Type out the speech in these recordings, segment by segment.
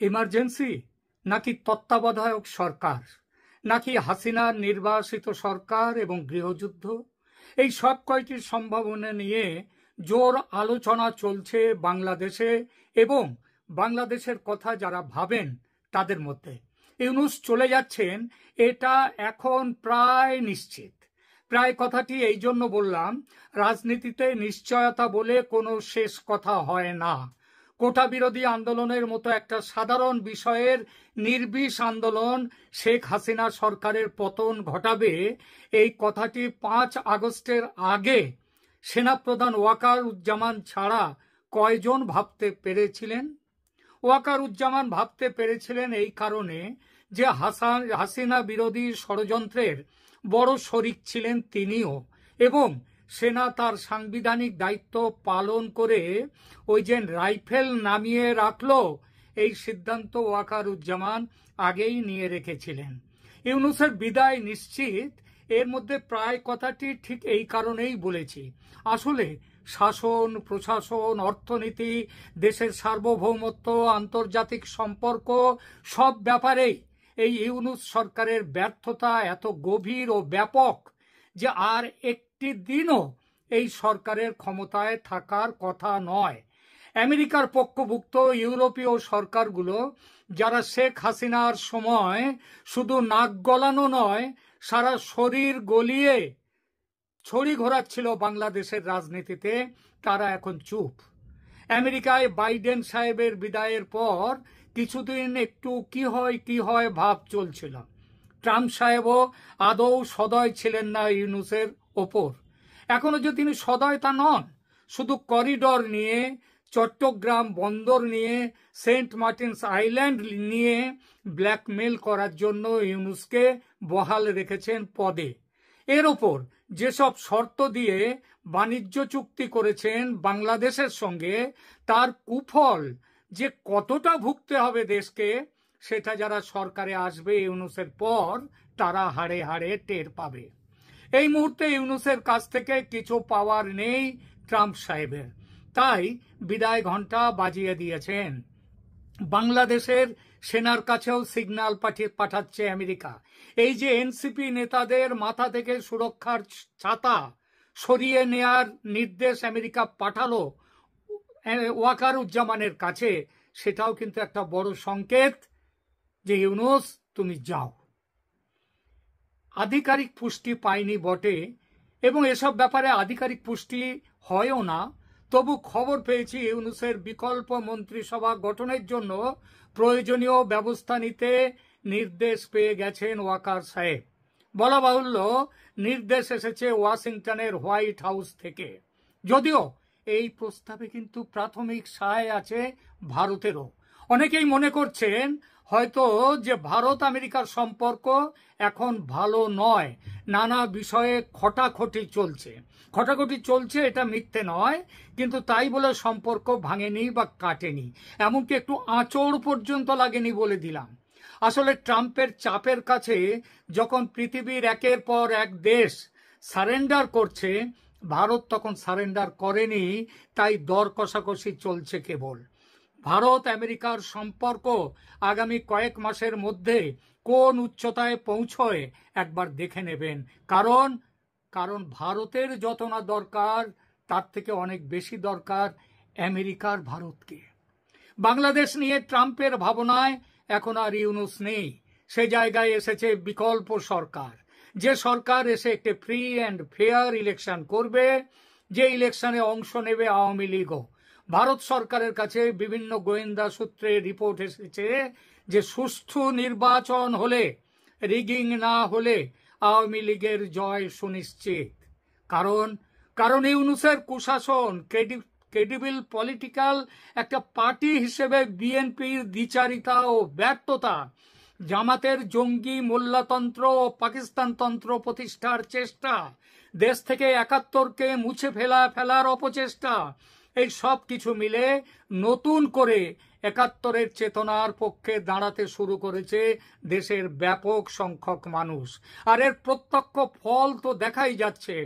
Emergency নাকি তত্ত্বাবধায়ক সরকার, নাকি হাসিনার নির্বাসিত সরকার এবং গৃহযুদ্ধ, এই সব কয়টি সম্ভাবনা নিয়ে জোর আলোচনা চলছে বাংলাদেশে এবং বাংলাদেশের কথা যারা ভাবেন তাদের মধ্যে। ইউনূস চলে যাচ্ছেন এটা এখন প্রায় নিশ্চিত। প্রায় কথাটি এই জন্য বললাম, রাজনীতিতে নিশ্চয়তা বলে কোনো শেষ কথা হয় না। কোটা বিরোধী আন্দোলনের মতো একটা সাধারণ বিষয়ের নির্বিষ আন্দোলন শেখ হাসিনা সরকারের পতন ঘটাবে, এই কথাটি 5 আগস্টের আগে সেনাপ্রধান ওয়াকারুজ্জামান ছাড়া কয়জন ভাবতে পেরেছিলেন? ওয়াকারুজ্জামান ভাবতে পেরেছিলেন এই কারণে যে হাসিনা বিরোধী ষড়যন্ত্রের বড় শরিক ছিলেন তিনিও, এবং সেনা তার সাংবিধানিক দায়িত্ব পালন করে ওই যে রাইফেল নামিয়ে রাখলো, এই সিদ্ধান্ত ওয়াকারুজ্জামান আগেই নিয়ে রেখেছিলেন। ইউনূসের বিদায় নিশ্চিত, এর মধ্যে প্রায় কথাটি ঠিক এই কারণেই বলেছি। আসলে শাসন, প্রশাসন, অর্থনীতি, দেশের সার্বভৌমত্ব, আন্তর্জাতিক সম্পর্ক, সব ব্যাপারেই এই ইউনূস সরকারের ব্যর্থতা এত গভীর ও ব্যাপক যে আর একটি দিনও এই সরকারের ক্ষমতায় থাকার কথা নয়। আমেরিকার পক্ষভুক্ত ইউরোপীয় সরকারগুলো যারা শেখ হাসিনার সময় শুধু নাক গলানো নয়, সারা শরীর গলিয়ে ছড়ি ঘোরাচ্ছিল বাংলাদেশের রাজনীতিতে, তারা এখন চুপ। আমেরিকায় বাইডেন সাহেবের বিদায়ের পর কিছুদিন একটু কি হয় ভাব চলছিল। ট্রাম্প সাহেবও আদৌ সদয় ছিলেন না ইউনূসের ওপর। এখনো যে তিনি সদয় তা নন, শুধু করিডর নিয়ে, চট্টগ্রাম বন্দর নিয়ে, সেন্ট মার্টিনস আইল্যান্ড নিয়ে ব্ল্যাকমেল করার জন্য ইউনূসকে বহাল রেখেছেন পদে। এর ওপর যেসব শর্ত দিয়ে বাণিজ্য চুক্তি করেছেন বাংলাদেশের সঙ্গে, তার কুফল যে কতটা ভুগতে হবে দেশকে, সেটা যারা সরকারে আসবে ইউনূসের পর তারা হাড়ে হাড়ে টের পাবে। এই মুহূর্তে ইউনূসের কাছ থেকে কিছু পাওয়ার নেই ট্রাম্প সাহেবের, তাই বিদায় ঘণ্টা বাজিয়ে দিয়েছেন। বাংলাদেশের সেনার কাছেও সিগন্যাল পাঠাচ্ছে আমেরিকা। এই যে এনসিপি নেতাদের মাথা থেকে সুরক্ষার ছাতা সরিয়ে নেয়ার নির্দেশ আমেরিকা পাঠালো ওয়াকারুজ্জামানের কাছে, সেটাও কিন্তু একটা বড় সংকেত যে ইউনূস তুমি যাও। আধিকারিক পুষ্টি পায়নি বটে, এবং এসব ব্যাপারে আধিকারিক পুষ্টি হয়ও না, তবু খবর পেয়েছি ইউনূসের বিকল্প মন্ত্রিসভা গঠনের জন্য প্রয়োজনীয় ব্যবস্থা নিতে নির্দেশ পেয়ে গেছেন ওয়াকার সাহেব। বলা বাহুল্য, নির্দেশ এসেছে ওয়াশিংটনের হোয়াইট হাউস থেকে। যদিও এই প্রস্তাবে কিন্তু প্রাথমিক সায় আছে ভারতেরও। অনেকেই মনে করছেন হয়তো যে ভারত আমেরিকার সম্পর্ক এখন ভালো নয়, নানা বিষয়ে খটাখটি চলছে, এটা মিথ্যে নয়, কিন্তু তাই বলে সম্পর্ক ভাঙেনি বা কাটেনি, এমনকি একটু আঁচড় পর্যন্ত লাগেনি বলে দিলাম। আসলে ট্রাম্পের চাপের কাছে যখন পৃথিবীর একের পর এক দেশ সারেন্ডার করছে, ভারত তখন সারেন্ডার করেনি, তাই দর কষাকষি চলছে কেবল। ভারত আমেরিকার সম্পর্ক আগামী কয়েক মাসের মধ্যে কোন উচ্চতায় পৌঁছয় একবার দেখে নেবেন, কারণ ভারতের যত না দরকার তার থেকে অনেক বেশি দরকার আমেরিকার ভারতকে। বাংলাদেশ নিয়ে ট্রাম্পের ভাবনায় এখন আর ইউনূস নেই, সে জায়গায় এসেছে বিকল্প সরকার, যে সরকার এসে একটি ফ্রি অ্যান্ড ফেয়ার ইলেকশন করবে, যে ইলেকশনে অংশ নেবে আওয়ামী লীগও। ভারত সরকারের কাছে বিভিন্ন গোয়েন্দা সূত্রে রিপোর্ট এসেছে যে সুষ্ঠু নির্বাচন হলে, রিগিং না হলে আওয়ামী লীগের জয় সুনিশ্চিত। কারণ ইউনূসের কুশাসন, ক্রেডিবল পলিটিক্যাল একটা পার্টি হিসেবে বিএনপির দ্বিচারিতা ও ব্যর্থতা, জামাতের জঙ্গি মোল্লাতন্ত্র ও পাকিস্তানতন্ত্র প্রতিষ্ঠার চেষ্টা, দেশ থেকে ৭১কে মুছে ফেলার অপচেষ্টা, এই সব কিছু মিলে নতুন করে একাত্তরের চেতনার পক্ষে দাঁড়াতে শুরু করেছে দেশের ব্যাপক সংখ্যক মানুষ। আর এর প্রত্যক্ষ ফল তো দেখাই যাচ্ছে।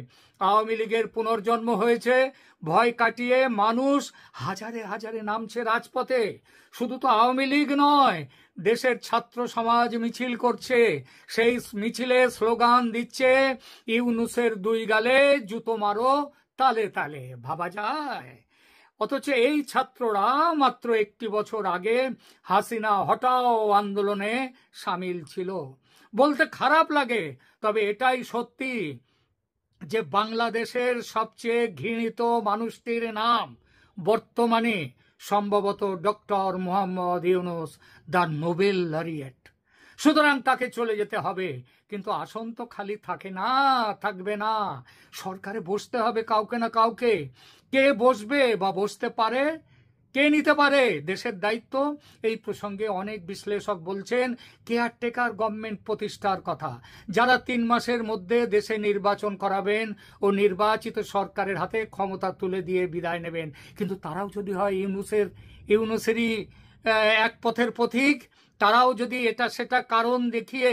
আওয়ামী লীগের পুনর্জন্ম হয়েছে, ভয় কাটিয়ে মানুষ হাজারে হাজারে নামছে রাজপথে। শুধু তো আওয়ামী লীগ নয়, দেশের ছাত্র সমাজ মিছিল করছে, সেই মিছিলে স্লোগান দিচ্ছে, ইউনূসের দুই গালে জুতো মারো তালে তালে। ভাবা যায়? অথচ এই ছাত্ররা মাত্র একটি বছর আগে হাসিনা হটাও আন্দোলনে সামিল ছিল। বলতে খারাপ লাগে, তবে এটাই সত্যি যে বাংলাদেশের সবচেয়ে ঘৃণিত মানুষটির নাম বর্তমানে সম্ভবত doctor Mohammad Yunus, the Nobel laureate. সুতরাং তাকে চলে যেতে হবে। কিন্তু আসন তো খালি থাকে না, থাকবে না। সরকারে বসতে হবে কাউকে না কাউকে। কে বসবে বা বসতে পারে, কে নিতে পারে দেশের দায়িত্ব? এই প্রসঙ্গে অনেক বিশ্লেষক বলছেন কেয়ারটেকার গভর্নমেন্ট প্রতিষ্ঠার কথা, যারা 3 মাসের মধ্যে দেশে নির্বাচন করাবেন ও নির্বাচিত সরকারের হাতে ক্ষমতা তুলে দিয়ে বিদায় নেবেন। কিন্তু তারাও যদি হয় ইউনূসেরই এক পথের পথিক, তারাও যদি এটা সেটা কারণ দেখিয়ে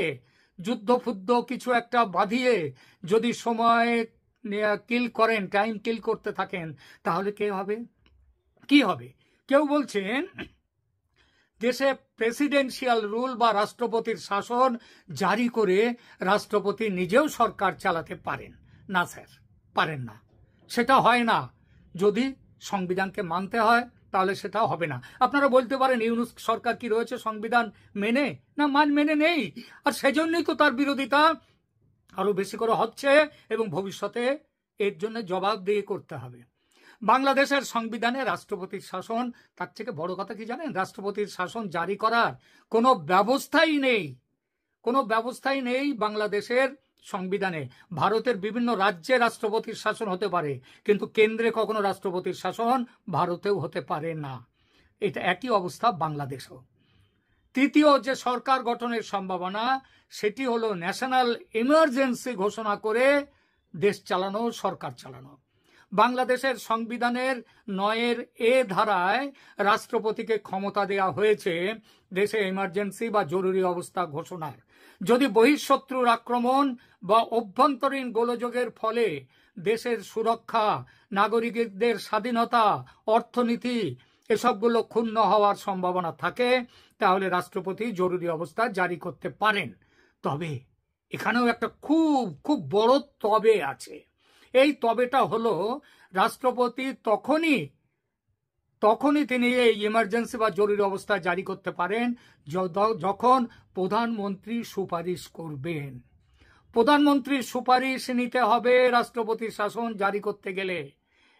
যুদ্ধফুদ্ধ কিছু একটা বাঁধিয়ে যদি সময় কিল করেন, টাইম কিল করতে থাকেন, তাহলে কে হবে, কি হবে? কেউ বলছেন দেশে প্রেসিডেন্সিয়াল রুল বা রাষ্ট্রপতির শাসন জারি করে রাষ্ট্রপতি নিজেও সরকার চালাতে পারেন না। স্যার, পারেন না, সেটা হয় না। যদি সংবিধানকে মানতে হয় তাহলে সেটা হবে না। আপনারা বলতে পারেন ইউনূস সরকার কি রয়েছে সংবিধান মেনে? না, মেনে নেই। আর সেজন্যই তো তার বিরোধিতা আরো বেশি করে হচ্ছে এবং ভবিষ্যতে এর জন্য জবাবদিহি করতে হবে। বাংলাদেশের সংবিধানে রাষ্ট্রপতির শাসন, তার থেকে বড় কথা কি জানেন? রাষ্ট্রপতির শাসন জারি করার কোনো ব্যবস্থাই নেই, কোনো ব্যবস্থাই নেই বাংলাদেশের সংবিধানে। ভারতের বিভিন্ন রাজ্যে রাষ্ট্রপতির শাসন হতে পারে, কিন্তু কেন্দ্রে কখনো রাষ্ট্রপতির শাসন ভারতেও হতে পারে না। এটা একই অবস্থা বাংলাদেশেও। তৃতীয় যে সরকার গঠনের সম্ভাবনা, সেটি হলো ন্যাশনাল ইমার্জেন্সি ঘোষণা করে দেশ চালানো, সরকার চালানো। বাংলাদেশের সংবিধানের 9(a) ধারায় রাষ্ট্রপতিকে ক্ষমতা দেওয়া হয়েছে দেশে ইমার্জেন্সি বা জরুরি অবস্থা ঘোষণার। যদি বহিঃশত্রুর আক্রমণ বা অভ্যন্তরীণ গোলযোগের ফলে দেশের সুরক্ষা, নাগরিকদের স্বাধীনতা, অর্থনীতি এসবগুলো ক্ষুণ্ণ হওয়ার সম্ভাবনা থাকে, তাহলে রাষ্ট্রপতি জরুরি অবস্থা জারি করতে পারেন। তবে এখানেও একটা খুব খুব বড় তবে আছে। এই তবেটা হলো রাষ্ট্রপতি তখনই তিনি এই ইমার্জেন্সি বা জরুরি অবস্থা জারি করতে পারেন যখন প্রধানমন্ত্রী সুপারিশ করবেন। প্রধানমন্ত্রীর সুপারিশ নিতে হবে রাষ্ট্রপতির শাসন জারি করতে গেলে,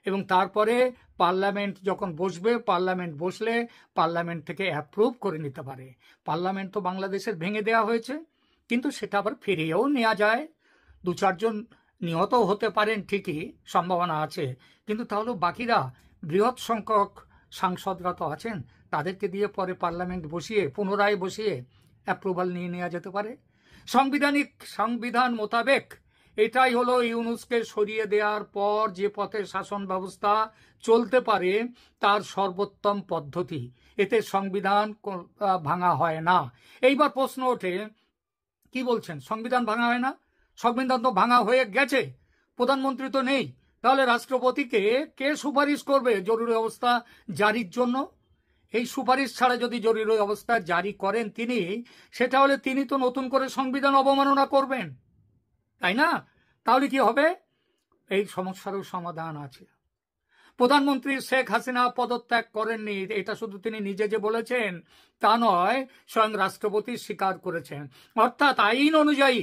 এবং তারপরে পার্লামেন্ট যখন বসবে, পার্লামেন্ট বসলে পার্লামেন্ট থেকে অ্যাপ্রুভ করে নিতে পারে। পার্লামেন্ট তো বাংলাদেশের ভেঙে দেওয়া হয়েছে, কিন্তু সেটা আবার ফিরিয়েও নেওয়া যায়। 2-4 জন নিহত হতে পারেন ঠিকই, সম্ভাবনা আছে, কিন্তু তাহলে বাকিরা বৃহৎ সংখ্যক সাংসদরা তো আছেন, তাদেরকে দিয়ে পরে পার্লামেন্ট পুনরায় বসিয়ে অ্যাপ্রুভাল নিয়ে নেওয়া যেতে পারে। সংবিধান মোতাবেক এটাই হলো ইউনূসকে সরিয়ে দেওয়ার পর যে পথে শাসন ব্যবস্থা চলতে পারে তার সর্বোত্তম পদ্ধতি। এতে সংবিধান ভাঙা হয় না। এইবার প্রশ্ন ওঠে, কি বলছেন সংবিধান ভাঙা হয় না? সংবিধান তো ভাঙা হয়ে গেছে, প্রধানমন্ত্রী তো নেই, তাহলে রাষ্ট্রপতিকে কে সুপারিশ করবে জরুরি অবস্থা জারির জন্য? এই সুপারিশ ছাড়া যদি জরুরি অবস্থা জারি করেন তিনি, সেটা হলে তিনি তো নতুন করে সংবিধান অবমাননা করবেন, তাই না? তাহলে কি হবে? এই সমস্যারও সমাধান আছে। প্রধানমন্ত্রী শেখ হাসিনা পদত্যাগ করেননি, এটা শুধু তিনি নিজে যে বলেছেন তা নয়, স্বয়ং রাষ্ট্রপতি স্বীকার করেছেন। অর্থাৎ আইন অনুযায়ী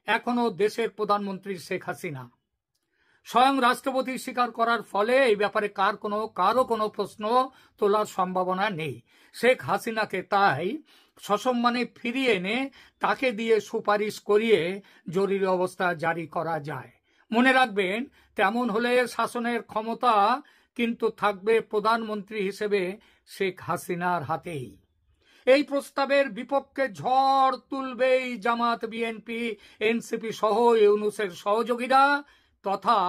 এখনো দেশের প্রধানমন্ত্রী শেখ হাসিনা। স্বয়ং রাষ্ট্রপতি স্বীকার করার ফলে এই ব্যাপারে কারো কোনো প্রশ্ন তোলার সম্ভাবনা নেই। শেখ হাসিনাকে তাই সসম্মানে ফিরিয়ে এনে তাকে দিয়ে সুপারিশ করিয়ে জরুরি অবস্থা জারি করা যায়। মনে রাখবেন, তেমন হলে শাসনের ক্ষমতা কিন্তু থাকবে প্রধানমন্ত্রী হিসেবে শেখ হাসিনার হাতেই। এই প্রস্তাবের বিপক্ষে ঝড় তুলবেই জামাত, বিএনপি, এনসিপি সহ ইউনূসের সহযোগীরা তথা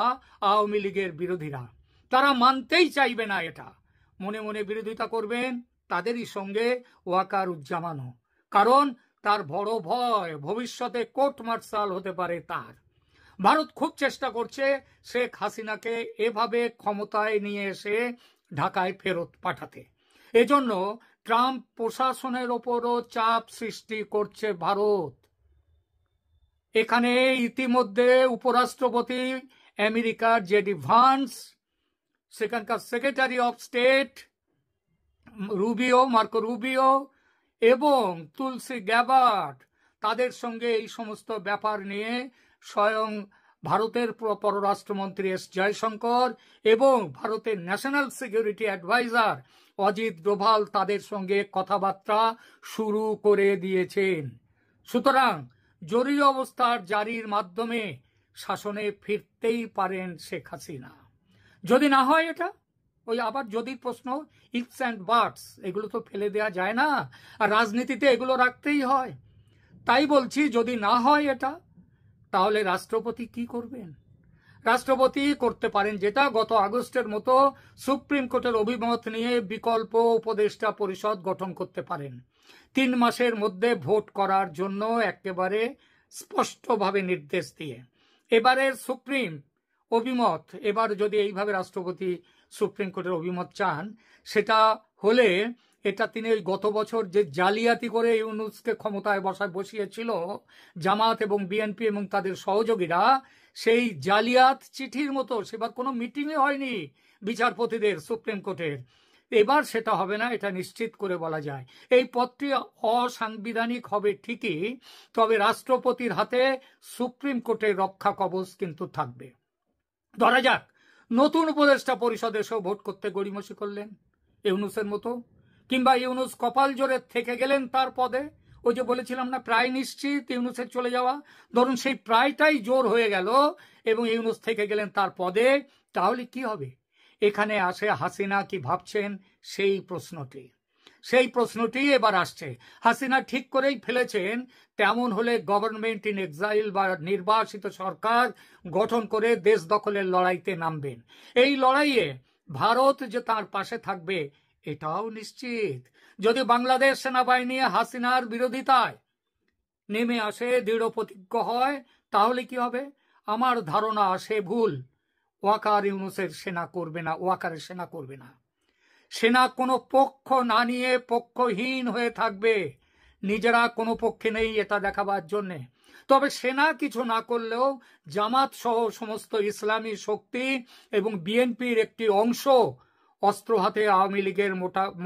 আওয়ামী লীগের বিরোধীরা। তারা মানতেই চাইবে না এটা, মনে মনে বিরোধিতা করবেন, তাদেরই সঙ্গে ওয়াকারুজ্জামানও। কারণ তার বড় ভয় ভবিষ্যতে কোর্ট মার্শাল হতে পারে তার। ভারত খুব চেষ্টা করছে শেখ হাসিনাকে এভাবে ক্ষমতায় নিয়ে এসে ঢাকায় ফেরত পাঠাতে। এজন্য ট্রাম্প প্রশাসনের ওপরও চাপ সৃষ্টি করছে ভারত। এখানে ইতিমধ্যে উপরাষ্ট্রপতি আমেরিকার জেডি ভান্স, সেখানকার secretary of state Marco Rubio এবং তুলসি গ্যাবার্ড, তাদের সঙ্গে এই সমস্ত ব্যাপার নিয়ে স্বয়ং ভারতের পররাষ্ট্রমন্ত্রী এস জয়শঙ্কর এবং ভারতের national security adviser Ajit Doval তাদের সঙ্গে কথাবার্তা শুরু করে দিয়েছেন। সুতরাং জরুরি অবস্থার জারির মাধ্যমে শাসনে ফিরতেই পারেন শেখ হাসিনা। যদি না হয় এটা, ওই আবার যদি প্রশ্ন, ইফস অ্যান্ড বাটস, এগুলো তো ফেলে দেওয়া যায় না, আর রাজনীতিতে এগুলো রাখতেই হয়। তাই বলছি, যদি না হয় এটা, তাহলে রাষ্ট্রপতি কি করবেন? রাষ্ট্রপতি করতে পারেন যেটা, গত আগস্টের মতো সুপ্রিম কোর্টের অভিমত নিয়ে বিকল্প উপদেষ্টা পরিষদ গঠন করতে পারেন, 3 মাসের মধ্যে ভোট করার জন্য একেবারে স্পষ্টভাবে নির্দেশ দিয়ে। এবারের সুপ্রিম অভিমত, এবার যদি এইভাবে রাষ্ট্রপতি সুপ্রিম কোর্টের অভিমত চান, সেটা হলে এটা তিনি ওই গত বছর যে জালিয়াতি করে ইউনূসকে ক্ষমতায় বসিয়েছিল জামাত এবং বিএনপি এবং তাদের সহযোগীরা, সেই জালিয়াত চিঠির মতো সেবার কোনো মিটিংই হয়নি বিচারপতিদের সুপ্রিম কোর্টের। এবার সেটা হবে না, এটা নিশ্চিত করে বলা যায়। এই পদটি অসাংবিধানিক হবে ঠিকই, তবে রাষ্ট্রপতির হাতে সুপ্রিম কোর্টের রক্ষা কবচ কিন্তু থাকবে। ধরা যাক নতুন উপদেষ্টা পরিষদে এসেও ভোট করতে গড়িমসি করলেন ইউনূসের মতো, কিংবা ইউনূস কপাল জোরে থেকে গেলেন তার পদে। ওই যে বলেছিলাম না, প্রায় নিশ্চিত ইউনূসের চলে যাওয়া, ধরুন সেই প্রায়টাই জোর হয়ে গেল এবং ইউনূস থেকে গেলেন তার পদে, তাহলে কি হবে? এখানে আসে হাসিনা কি ভাবছেন সেই প্রশ্নটি এবার আসছে। হাসিনা ঠিক করেই ফেলেছেন, তেমন হলে গভর্নমেন্ট ইন এক্সাইল বা নির্বাসিত সরকার গঠন করে দেশ দখলের লড়াইতে নামবেন। এই লড়াইয়ে ভারত যে তার পাশে থাকবে এটাও নিশ্চিত। যদি বাংলাদেশ সেনাবাহিনী হাসিনার বিরোধিতায় নেমে আসে, দৃঢ় প্রতিজ্ঞ হয়, তাহলে কি হবে? আমার ধারণা সে ভুল। ওয়াকারের সেনা করবে না। সেনা কোনো পক্ষ না নিয়ে পক্ষহীন হয়ে থাকবে, নিজেরা কোনো পক্ষে নেই এটা দেখাবার জন্যে। তবে সেনা কিছু না করলেও জামাত সহ সমস্ত ইসলামী শক্তি এবং বিএনপির একটি অংশ অস্ত্র হাতে আওয়ামী লীগের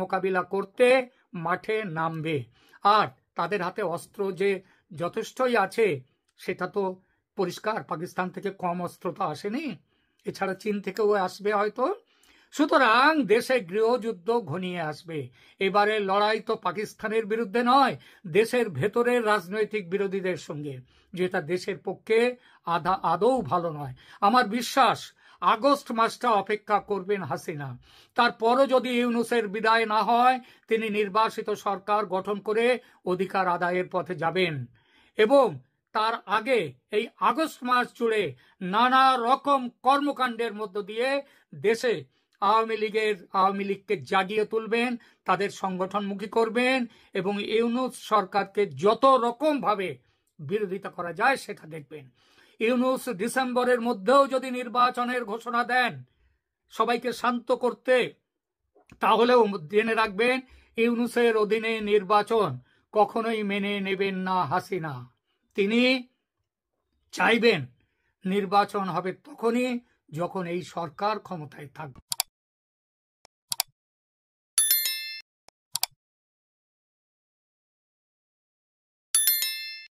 মোকাবিলা করতে মাঠে নামবে। আর তাদের হাতে অস্ত্র যে যথেষ্টই আছে সেটা তো পরিষ্কার, পাকিস্তান থেকে কম অস্ত্র তো আসেনি, এছাড়া চীন থেকেও আসবে হয়তো। সুতরাং দেশে গৃহযুদ্ধ ঘনিয়ে আসবে। এবারে লড়াই তো পাকিস্তানের বিরুদ্ধে নয়, দেশের ভেতরের রাজনৈতিক বিরোধীদের সঙ্গে, যেটা দেশের পক্ষে আদৌ ভালো নয়। আমার বিশ্বাস আগস্ট মাসটা অপেক্ষা করবেন হাসিনা। তারপরও যদি ইউনূসের বিদায় না হয়, তিনি নির্বাসিত সরকার গঠন করে অধিকার আদায়ের পথে যাবেন এবং তার আগে এই আগস্ট মাস জুড়ে নানা রকম কর্মকাণ্ডের মধ্য দিয়ে দেশে আওয়ামী লীগকে জাগিয়ে তুলবেন, তাদের সংগঠনমুখী করবেন এবং ইউনূস সরকারকে যত রকম ভাবে বিরোধিতা করা যায় সেটা দেখবেন। ইউনূস ডিসেম্বরের মধ্যেও যদি নির্বাচনের ঘোষণা দেন সবাইকে শান্ত করতে, তাহলেও জেনে রাখবেন ইউনূসের অধীনে নির্বাচন কখনোই মেনে নেবেন না হাসিনা। তিনি চাইবেন নির্বাচন হবে তখনই যখন এই সরকার ক্ষমতায় থাকবে।